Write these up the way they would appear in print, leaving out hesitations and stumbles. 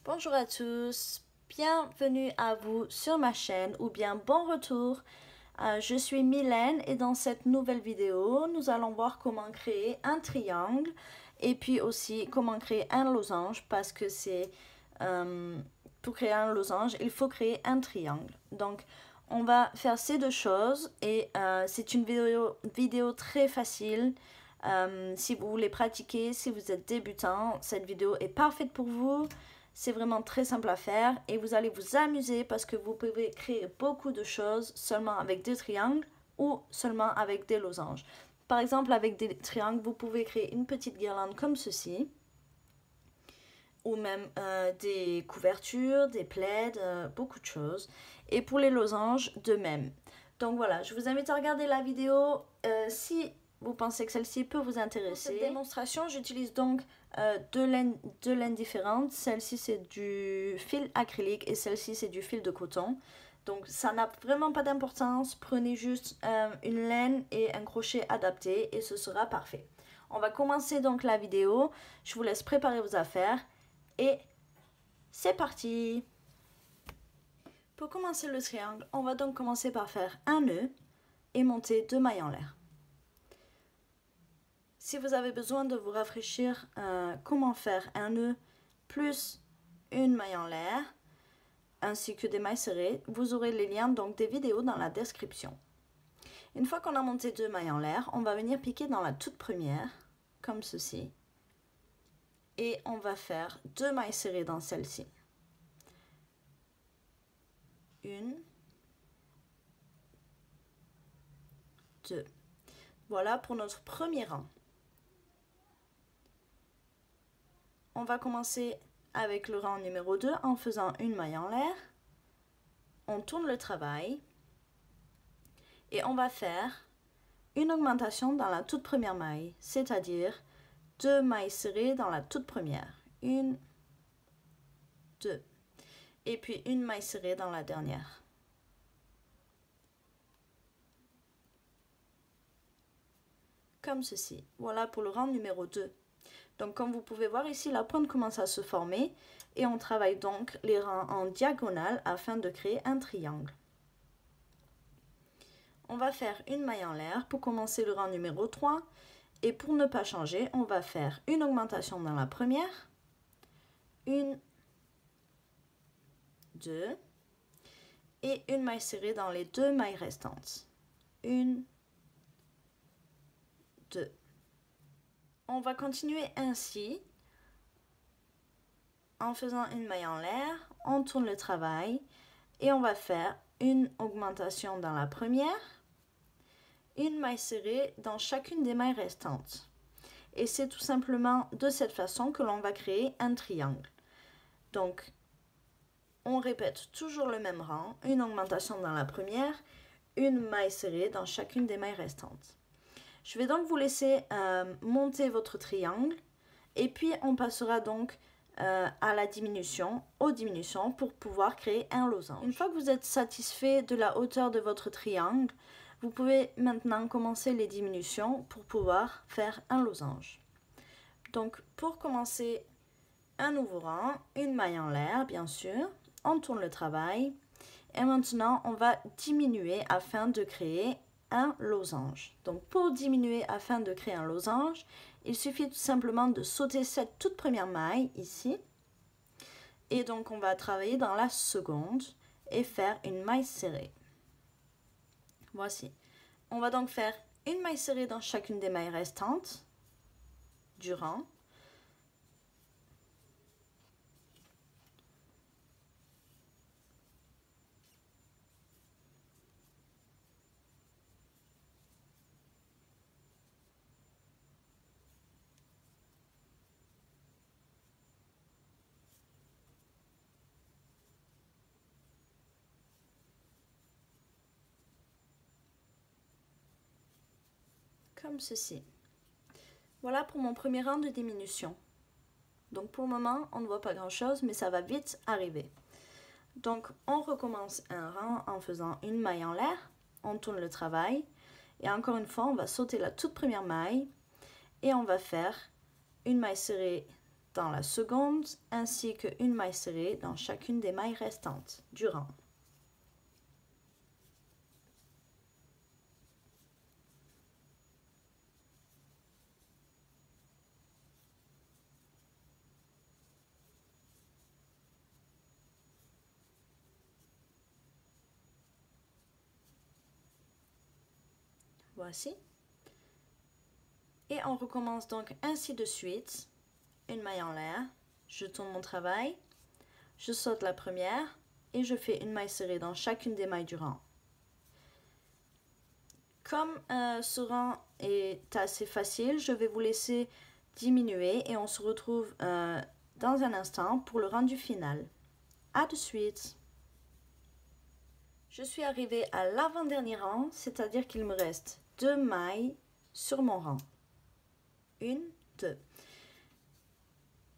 Bonjour à tous, bienvenue à vous sur ma chaîne ou bien bon retour. Je suis Mylène et dans cette nouvelle vidéo, nous allons voir comment créer un triangle et puis aussi comment créer un losange parce que pour créer un losange, il faut créer un triangle. Donc, on va faire ces deux choses et c'est une vidéo très facile. Si vous voulez pratiquer, si vous êtes débutant, cette vidéo est parfaite pour vous. C'est vraiment très simple à faire et vous allez vous amuser parce que vous pouvez créer beaucoup de choses seulement avec des triangles ou seulement avec des losanges. Par exemple, avec des triangles, vous pouvez créer une petite guirlande comme ceci ou même des couvertures, des plaids, beaucoup de choses. Et pour les losanges, de même. Donc voilà, je vous invite à regarder la vidéo si vous pensez que celle-ci peut vous intéresser. Pour cette démonstration, j'utilise donc deux laines différentes. Celle-ci, c'est du fil acrylique et celle-ci, c'est du fil de coton. Donc, ça n'a vraiment pas d'importance. Prenez juste une laine et un crochet adapté et ce sera parfait. On va commencer donc la vidéo. Je vous laisse préparer vos affaires et c'est parti! Pour commencer le triangle, on va donc commencer par faire un nœud et monter 2 mailles en l'air. Si vous avez besoin de vous rafraîchir comment faire un nœud plus une maille en l'air, ainsi que des mailles serrées, vous aurez les liens donc des vidéos dans la description. Une fois qu'on a monté 2 mailles en l'air, on va venir piquer dans la toute première, comme ceci. Et on va faire 2 mailles serrées dans celle-ci. Une, deux. Voilà pour notre premier rang. On va commencer avec le rang numéro 2 en faisant une maille en l'air. On tourne le travail et on va faire une augmentation dans la toute première maille, c'est-à-dire 2 mailles serrées dans la toute première. Une, deux. Et puis une maille serrée dans la dernière. Comme ceci. Voilà pour le rang numéro 2. Donc comme vous pouvez voir ici, la pointe commence à se former et on travaille donc les rangs en diagonale afin de créer un triangle. On va faire une maille en l'air pour commencer le rang numéro 3 et pour ne pas changer, on va faire une augmentation dans la première, une, deux et une maille serrée dans les 2 mailles restantes. Une, deux. On va continuer ainsi en faisant une maille en l'air, on tourne le travail et on va faire une augmentation dans la première, une maille serrée dans chacune des mailles restantes. Et c'est tout simplement de cette façon que l'on va créer un triangle. Donc, on répète toujours le même rang, une augmentation dans la première, une maille serrée dans chacune des mailles restantes. Je vais donc vous laisser monter votre triangle et puis on passera donc à la diminution, aux diminutions pour pouvoir créer un losange. Une fois que vous êtes satisfait de la hauteur de votre triangle, vous pouvez maintenant commencer les diminutions pour pouvoir faire un losange. Donc pour commencer un nouveau rang, une maille en l'air bien sûr, on tourne le travail et maintenant on va diminuer afin de créer un losange. Donc pour diminuer afin de créer un losange, il suffit tout simplement de sauter cette toute première maille ici. Et donc on va travailler dans la seconde et faire une maille serrée. Voici. On va donc faire une maille serrée dans chacune des mailles restantes du rang. Comme ceci. Voilà pour mon premier rang de diminution. Donc pour le moment, on ne voit pas grand chose, mais ça va vite arriver. Donc on recommence un rang en faisant une maille en l'air, on tourne le travail, et encore une fois, on va sauter la toute première maille, et on va faire une maille serrée dans la seconde, ainsi qu'une maille serrée dans chacune des mailles restantes du rang. Voici. Et on recommence donc ainsi de suite. Une maille en l'air, je tourne mon travail, je saute la première et je fais une maille serrée dans chacune des mailles du rang. Comme ce rang est assez facile, je vais vous laisser diminuer et on se retrouve dans un instant pour le rendu final. À de suite. Je suis arrivée à l'avant-dernier rang, c'est-à-dire qu'il me reste 2 mailles sur mon rang. 1, 2.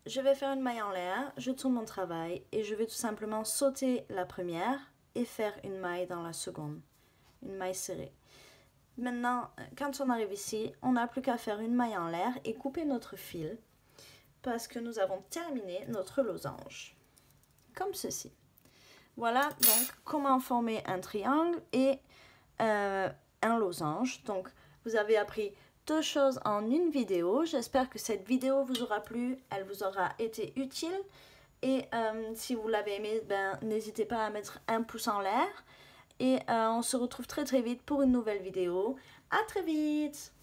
Je vais faire une maille en l'air, je tourne mon travail et je vais tout simplement sauter la première et faire une maille dans la seconde, une maille serrée. Maintenant, quand on arrive ici, on n'a plus qu'à faire une maille en l'air et couper notre fil parce que nous avons terminé notre losange, comme ceci. Voilà donc comment former un triangle et un losange. Donc, vous avez appris 2 choses en une vidéo. J'espère que cette vidéo vous aura plu, elle vous aura été utile. Et si vous l'avez aimé, n'hésitez pas à mettre un pouce en l'air. Et on se retrouve très vite pour une nouvelle vidéo. À très vite!